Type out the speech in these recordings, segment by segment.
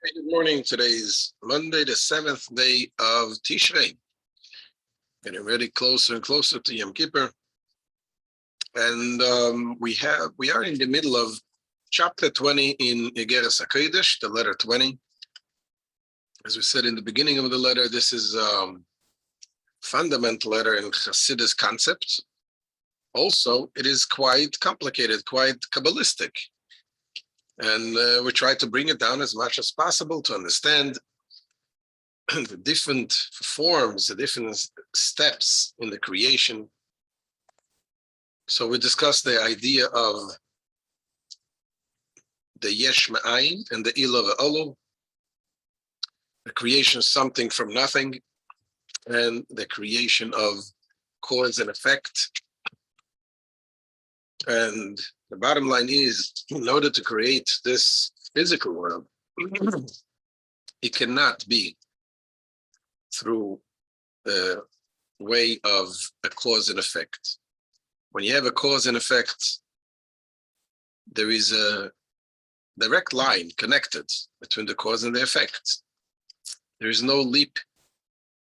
Hey, good morning. Today is Monday, the 7th day of Tishrei. Getting really closer and closer to Yom Kippur. And we are in the middle of chapter 20 in Igeret Hakodesh, the letter 20. As we said in the beginning of the letter, this is a fundamental letter in Hasidus concept. Also, it is quite complicated, quite Kabbalistic. And we try to bring it down as much as possible to understand the different forms, the different steps in the creation. So we discussed the idea of the Yesh Ma'ayin and the Ilo Ve'olu, the creation of something from nothing, and the creation of cause and effect. And the bottom line is, in order to create this physical world, it cannot be through the way of a cause and effect. When you have a cause and effect, there is a direct line connected between the cause and the effect. There is no leap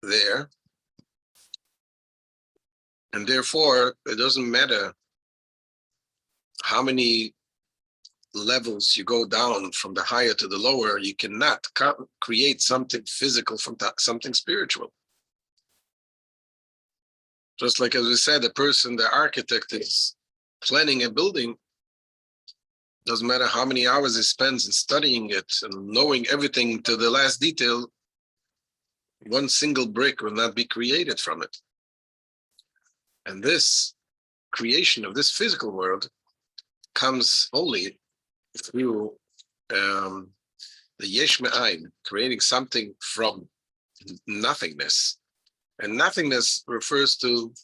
there. And therefore, it doesn't matter how many levels you go down from the higher to the lower, you cannot create something physical from something spiritual. Just like as we said, the architect is planning a building, doesn't matter how many hours he spends in studying it and knowing everything to the last detail, one single brick will not be created from it. And this creation of this physical world comes only through the Yesh Me'ayin, creating something from nothingness. And nothingness refers to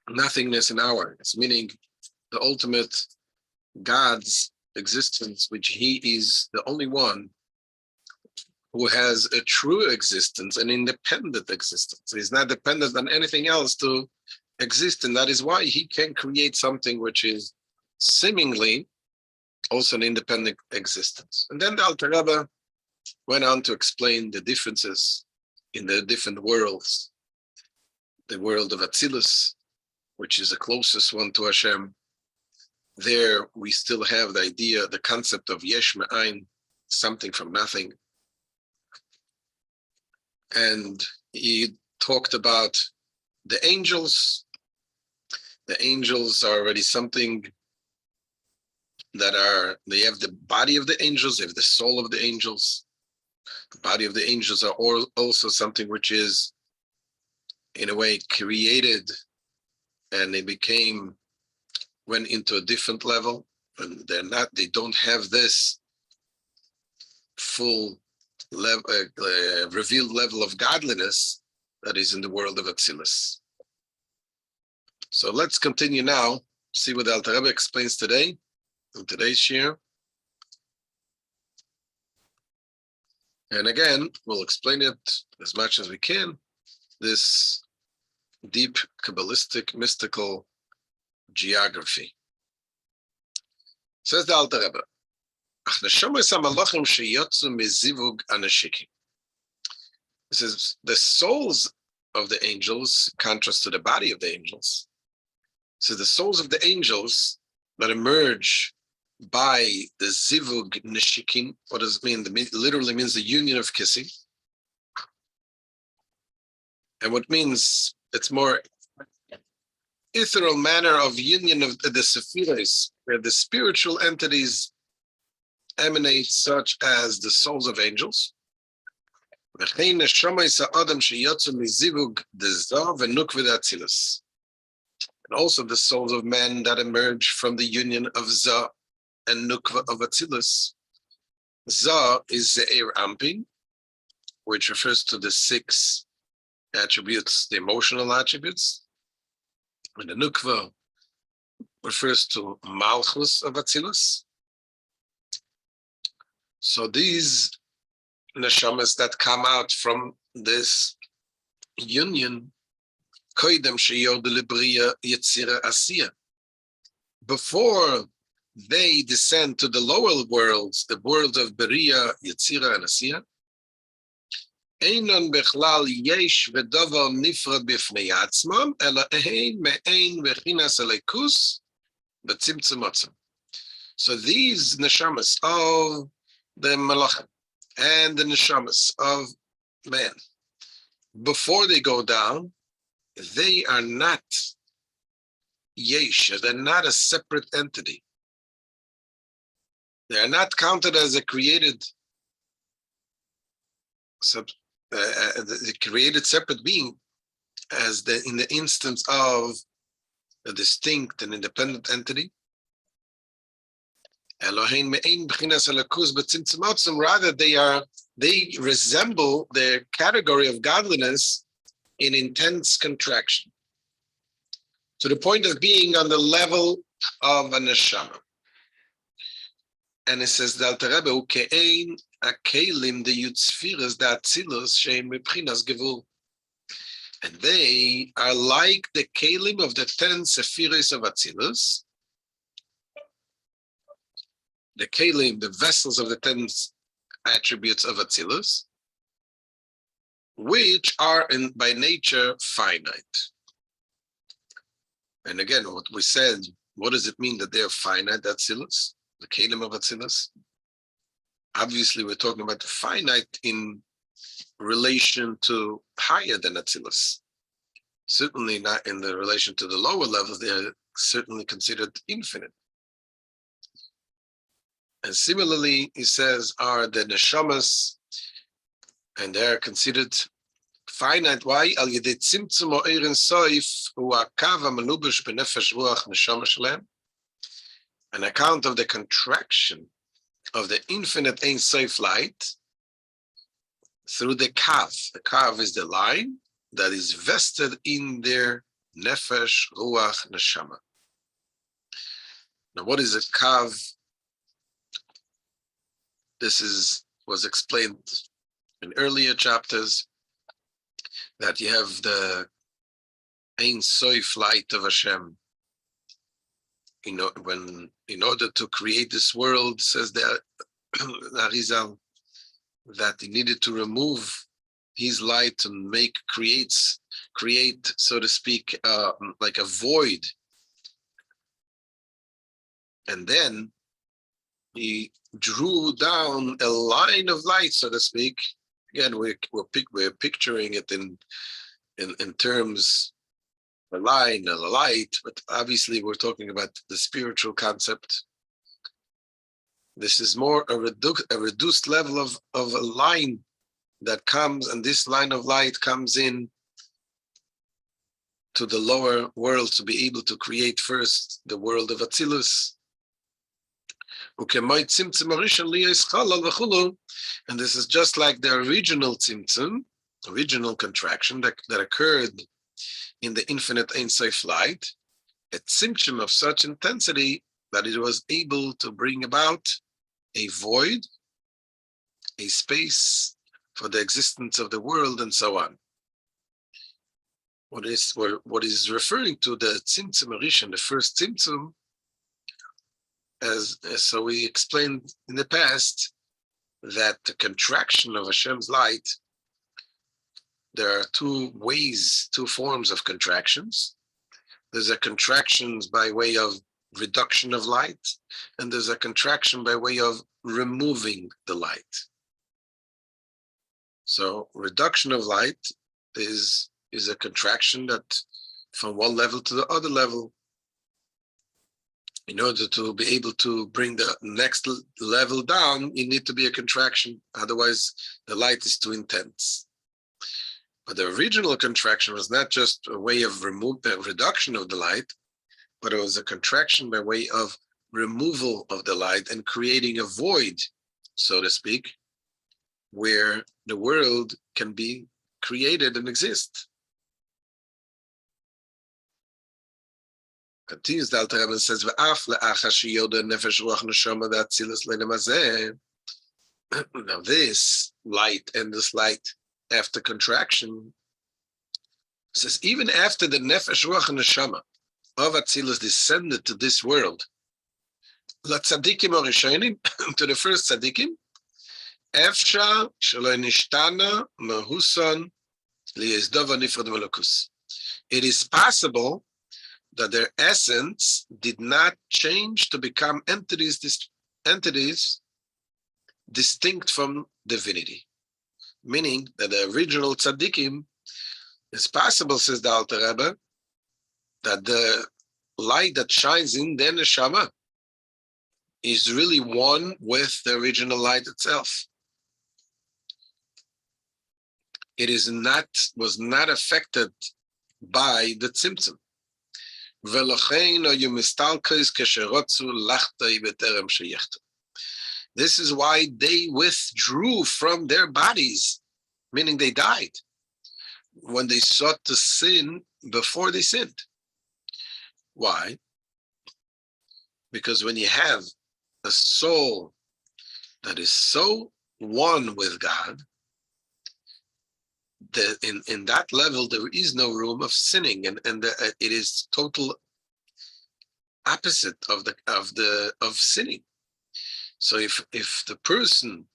nothingness in ours, meaning the ultimate God's existence, which he is the only one who has a true existence, an independent existence. He's not dependent on anything else to exist, and that is why he can create something which is seemingly also an independent existence. And then the Alter Rebbe went on to explain the differences in the different worlds. The world of Atzilus, which is the closest one to Hashem. There we still have the idea, the concept of Yesh Me'ayin, something from nothing. And he talked about the angels. The angels are already something they have the body of the angels, they have the soul of the angels. The body of the angels are also something which is, in a way, created, and they went into a different level, and they don't have this full level, revealed level of godliness that is in the world of Atzilus. So let's continue now, see what the Alter Rebbe explains today, in today's shir. And again, we'll explain it as much as we can, this deep, Kabbalistic, mystical geography. Says the Alter Rebbe, this is the souls of the angels, in contrast to the body of the angels. So the souls of the angels that emerge by the zivug neshikin. What does it mean? It literally means the union of kissing. And what means it's more ethereal manner of union of the sephiros, where the spiritual entities emanate, such as the souls of angels. And also the souls of men that emerge from the union of Zah and Nukva of Atzilus. Zah is Ze'er Ampin, which refers to the 6 attributes, the emotional attributes. And the Nukva refers to Malchus of Atzilus. So these neshamas that come out from this union, Koidem Sheyod Libriya Yetzira Asiya, before they descend to the lower worlds, the worlds of Beria, Yetzira, and Asiya. Einon bechlal yesh v'dover nifrad b'fnei atzmam, ela ein me'ein v'chinas elikus b'tzimtzum atzam. So these neshamas of the malachim and the neshamas of man, before they go down, they are not yesh, they're not a separate entity. They are not counted as a created the created separate being, as in the instance of a distinct and independent entity. Rather, they resemble the category of godliness in intense contraction, to the point of being on the level of a neshama. And it says, and they are like the kelim of the 10 sephiros of Atzilus, the kelim, the vessels of the 10 attributes of Atzilus, which are by nature finite. And again, what we said, what does it mean that they are finite, Atzilus? The kelim of Atzilus. Obviously, we're talking about the finite in relation to higher than Atzilus. Certainly not in the relation to the lower levels. They are certainly considered infinite. And similarly, he says, are the neshamas, and they are considered finite. Why? Al yedei tzimtzum ha'oren soif hu hakav ha'melubash b'nefesh ruach neshama shalem. An account of the contraction of the infinite Ein Sof light through the kav. The kav is the line that is vested in their nefesh, ruach, neshama. Now, what is a kav? This was explained in earlier chapters, that you have the Ein Sof light of Hashem. In order to create this world, says the Arizal, that he needed to remove his light and create, so to speak, like a void. And then he drew down a line of light, so to speak. Again, we're picturing it in terms a line, a light, but obviously we're talking about the spiritual concept. This is more a reduced level of a line that comes, and this line of light comes in to the lower world to be able to create first the world of Atzilus. And this is just like the original tzimtzum, original contraction that occurred in the infinite Ein Sof light, a tzimtzum of such intensity that it was able to bring about a void, a space for the existence of the world, and so on. What is referring to the tzimtzum rishon, the first tzimtzum, as so we explained in the past, that the contraction of Hashem's light, there are two forms of contractions. There's a contractions by way of reduction of light, and there's a contraction by way of removing the light. So reduction of light is a contraction that from one level to the other level. In order to be able to bring the next level down, you need to be a contraction. Otherwise, the light is too intense. But the original contraction was not just a way of reduction of the light, but it was a contraction by way of removal of the light and creating a void, so to speak, where the world can be created and exist. Continues the Alter Rebbe and says, now this light and this light after contraction, says even after the nefesh ruach and neshama of Atzilus descended to this world, לצדיקים הראשונים, to the first tzadikim, אפשר שלא נשתנה מהוסון ליסדו ונפרד מלוקוס. It is possible that their essence did not change to become entities distinct from divinity. Meaning that the original tzaddikim, it's possible, says the Alter Rebbe, that the light that shines in the neshama is really one with the original light itself. It was not affected by the tzimtzum. This is why they withdrew from their bodies, meaning they died, when they sought to sin before they sinned. Why? Because when you have a soul that is so one with God, in that level there is no room of sinning, and it is total opposite of sinning. So if the person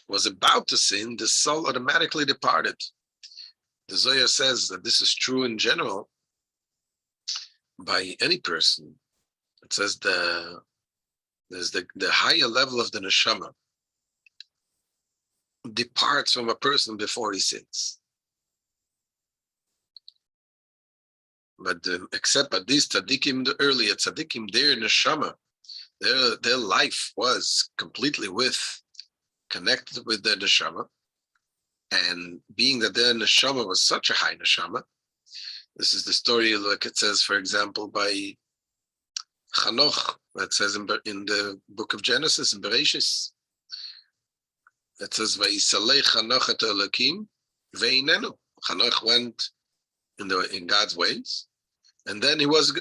was about to sin, the soul automatically departed. The Zohar says that this is true in general by any person. It says there's the higher level of the neshama departs from a person before he sins. But except at these tzaddikim, the earlier tzaddikim, their neshama, their life was completely connected with their neshama. And being that their neshama was such a high neshama, this is the story, like it says, for example, by Chanoch, that says in the book of Genesis, in Bereshis, it says, "Vayisalei Chanoch et Elokim ve'inenu." Chanoch went in God's ways, and then he was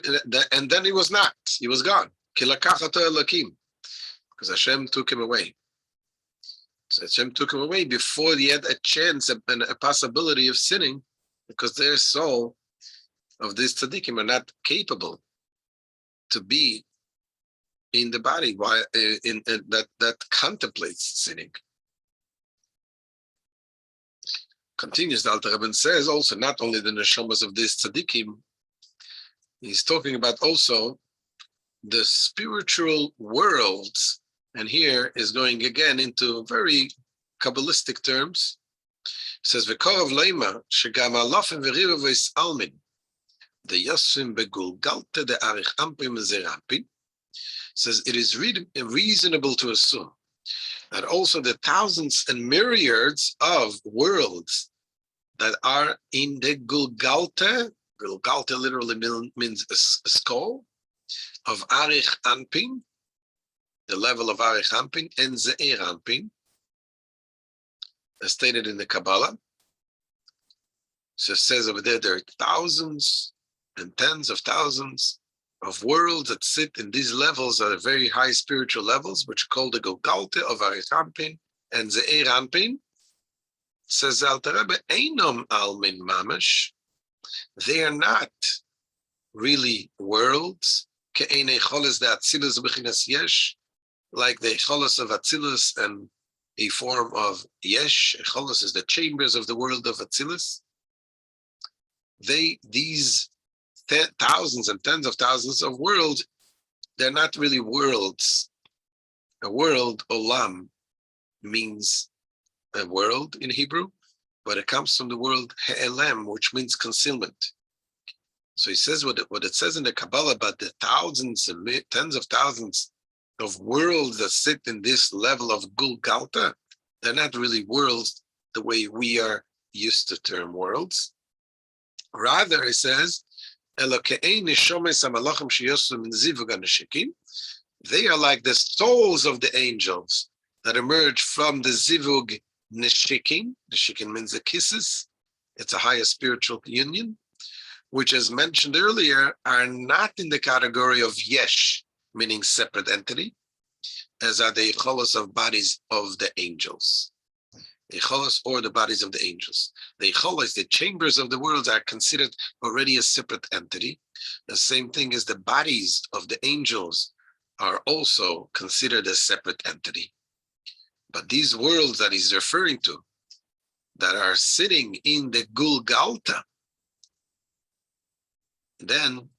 not. He was gone. Ki lakachato Elokim, because Hashem took him away. So Hashem took him away before he had a chance and a possibility of sinning, because their soul of these tzaddikim are not capable to be in the body while that contemplates sinning. Continues, the Alter Rebbe says also not only the neshamas of these tzaddikim, he's talking about also the spiritual worlds, and here is going again into very Kabbalistic terms. It says, "V'korov leima shegam alofim v'riva v'is'almin the yosfim begulgalte de arich ampim zerampin." Says it is reasonable to assume that also the thousands and myriads of worlds that are in the Gulgalte literally means a skull, of Arich Anpin, the level of Arich Anpin, and Ze'er Anpin, as stated in the Kabbalah. So it says over there are thousands and tens of thousands of worlds that sit in these levels are very high spiritual levels, which are called the Gulgalte of Arich Anpin and Ze'er Anpin. Says Alter Rebbe, Einom Almin Mamash. They are not really worlds. Ke'enei choles de Atzilus b'chinas yesh, like the choles of Atzilus and a form of yesh. Choles is the chambers of the world of Atzilus. These thousands and tens of thousands of worlds, they're not really worlds. A world, olam, means a world in Hebrew, but it comes from the word he'elem, which means concealment. So he says what it says in the Kabbalah about the thousands and tens of thousands of worlds that sit in this level of Gulgalta, they're not really worlds the way we are used to term worlds. Rather, he says, they are like the souls of the angels that emerge from the zivug neshikin. Neshikin means the kisses. It's a higher spiritual union, which, as mentioned earlier, are not in the category of yesh, meaning separate entity, as are the cholos of bodies of the angels. The cholos or the bodies of the angels. The cholos, the chambers of the worlds, are considered already a separate entity. The same thing as the bodies of the angels are also considered a separate entity. But these worlds that he's referring to, that are sitting in the Gulgalta, then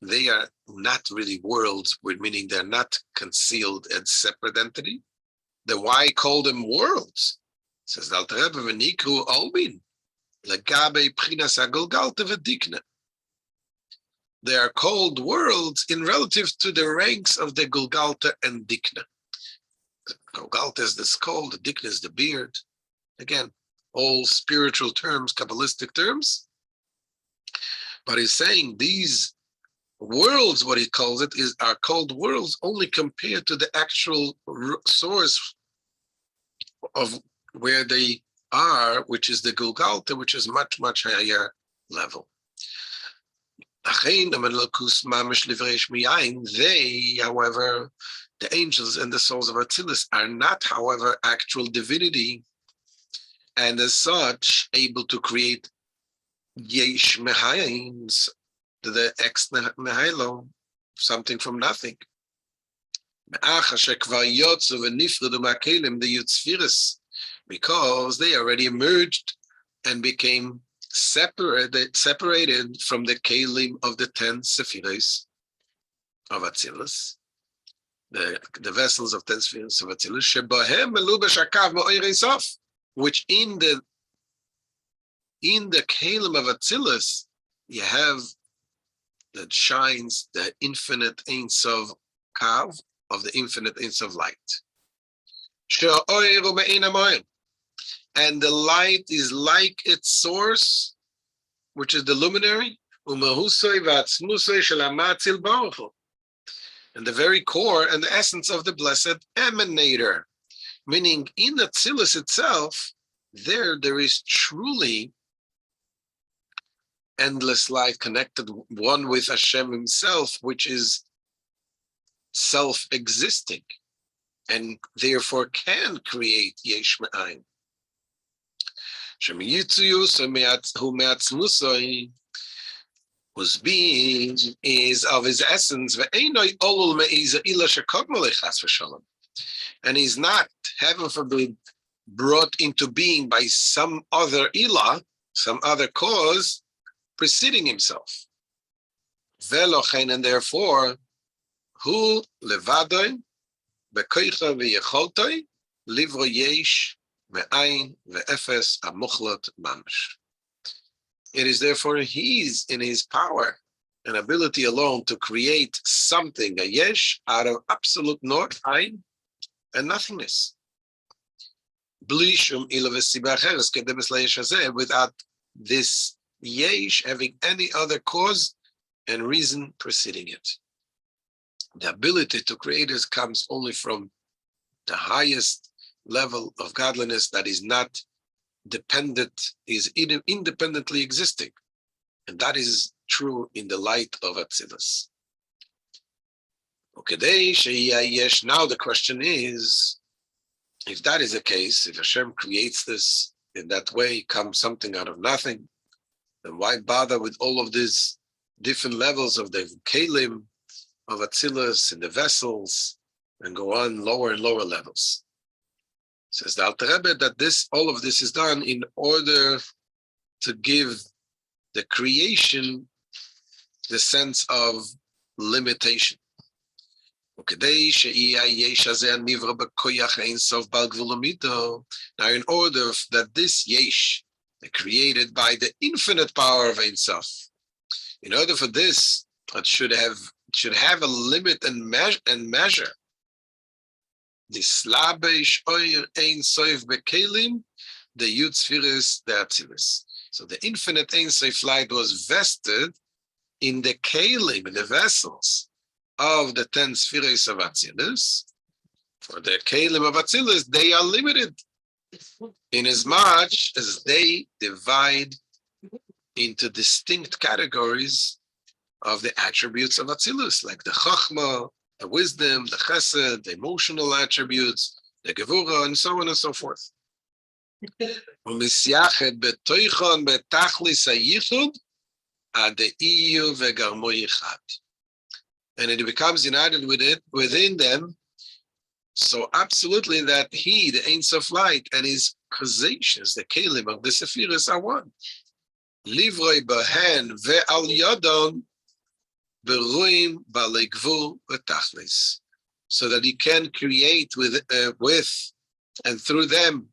they are not really worlds, meaning they're not concealed as separate entity. Then why call them worlds? Says the Alter Rebbe, "V'nikru olbin legabe pchinas hagulgalta v'dikna." They are called worlds in relative to the ranks of the Gulgalta and Dikna. Gulgalta is the skull, the Dikna is the beard. Again, all spiritual terms, Kabbalistic terms. But he's saying these worlds, what he calls it, are called worlds only compared to the actual source of where they are, which is the Gulgalta, which is much, much higher level. They, however, the angels and the souls of Atzilus are not, however, actual divinity, and as such, able to create yesh mehayin, the ex nihilo, something from nothing. Because they already emerged and became separated from the kelim of the 10 sephiros of Atzilus, the vessels of 10 sephiros of Atzilus, which in the kelim of Atzilus you have that shines the infinite Ein Sof Kav of the infinite Ein Sof light. And the light is like its source, which is the luminary, and the very core and the essence of the blessed emanator. Meaning in Atzilus itself, there is truly endless light connected one with Hashem himself, which is self-existing and therefore can create yesh me'ayin. Whose being is of his essence, and he's not, heaven forbid, brought into being by some other ilah, some other cause preceding himself. And therefore, who levadoi bekoicha v'yecholtoi livro yesh me'ayin ve'efes amuchlot mamash. It is therefore he's in his power and ability alone to create something, a yesh, out of absolute not ayin and nothingness. Without this yesh having any other cause and reason preceding it. The ability to create this comes only from the highest level of godliness that is not dependent, is independently existing. And that is true in the light of Atzilus. Okay, now the question is, if that is the case, if Hashem creates this in that way, comes something out of nothing, then why bother with all of these different levels of the kelim of Atzilus and the vessels, and go on lower and lower levels? Says the Alter Rebbe that all of this is done in order to give the creation the sense of limitation. Now, in order that this yesh, created by the infinite power of Ein Sof, in order for this, it should have a limit and measure. The slabish oir Ein Sof bekelim, the Yud Sfiris, the Atzilus. So the infinite Ein Sof light was vested in the kelim, in the vessels of the 10 spheres of Atzilus. For the kelim of Atzilus, they are limited in as much as they divide into distinct categories of the attributes of Atzilus, like the Chachma, the wisdom, the Chesed, the emotional attributes, the Gevura, and so on and so forth. and it becomes united with it within them. So absolutely that he, the Ein Sof light, and his causations, the kelim of the Sephiros are one. Livroi behen ve'al yodon beruim balei gvul v'tachlis, so that he can create with and through them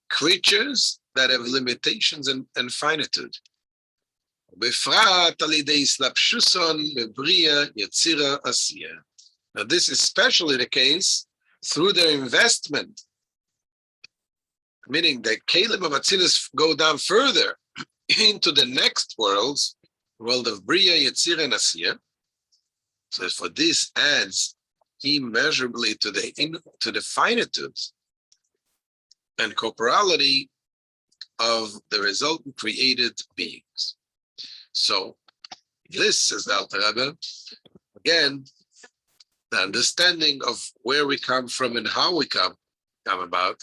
creatures that have limitations and finitude. Befrat alidei slapshuson bebria yetzira asiya. Now this is especially the case through their investment, meaning that Caleb of Atzilus go down further into the next worlds, world of Bria, Yetzira, and Asiya. So for this adds immeasurably to the finitude and corporality of the resultant created beings. So this, says the Alter Rebbe, again, the understanding of where we come from and how we come about,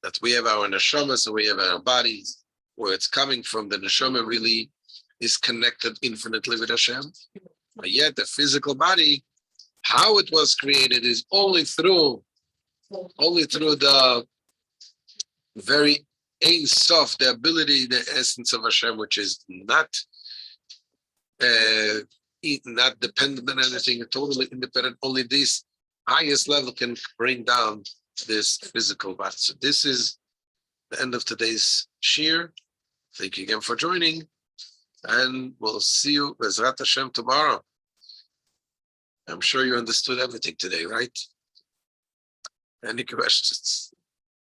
that we have our neshama, so we have our bodies, where it's coming from. The neshama really is connected infinitely with Hashem, but yet the physical body, how it was created, is only through the very Ein Sof, the ability, the essence of Hashem, which is not dependent on anything, totally independent. Only this highest level can bring down this physical body. So this is the end of today's shir. Thank you again for joining, and we'll see you Bezrat Hashem tomorrow. I'm sure you understood everything today, right? Any questions?